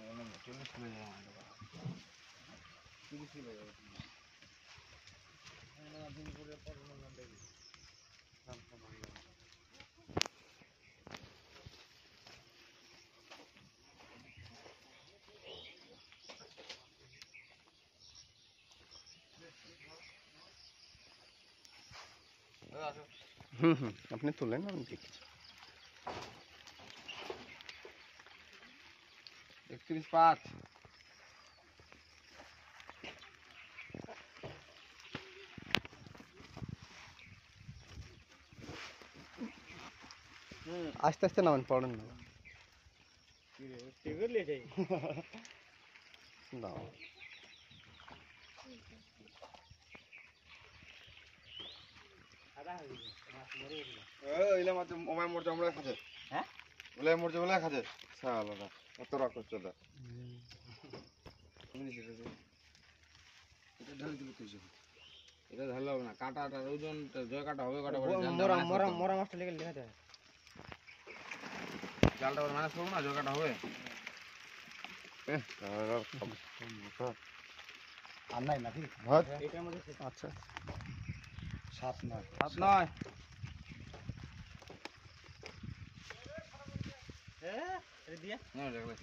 40 kilo যায় আমাদের 30 kilo যাবে দিন করে পড়ানো দেখি আপনি তুলেন আমি দেখছি 31.5 আস্তে আস্তে নামেন পড়েন না দাও ইলা মাছ ওমায় মরছে আমরা খাতে হ্যাঁ ওলাই মরছে ওলাই খাতে সালাটা কত রাখ করছে দা তুমি নিছে এটা ঢাল দিলে তুই এটা ঢাল হবে না কাটাটা ওজন জয় কাটা হবে কাটা করে মরা মাছটা লেগে লেখাতে জালটা ওর মাইনাস করব না জয় কাটা হবে আর নাই নাকি ভাত এটার মধ্যে আচ্ছা 7 9 7 9 এ রে দিয়া না দেখলে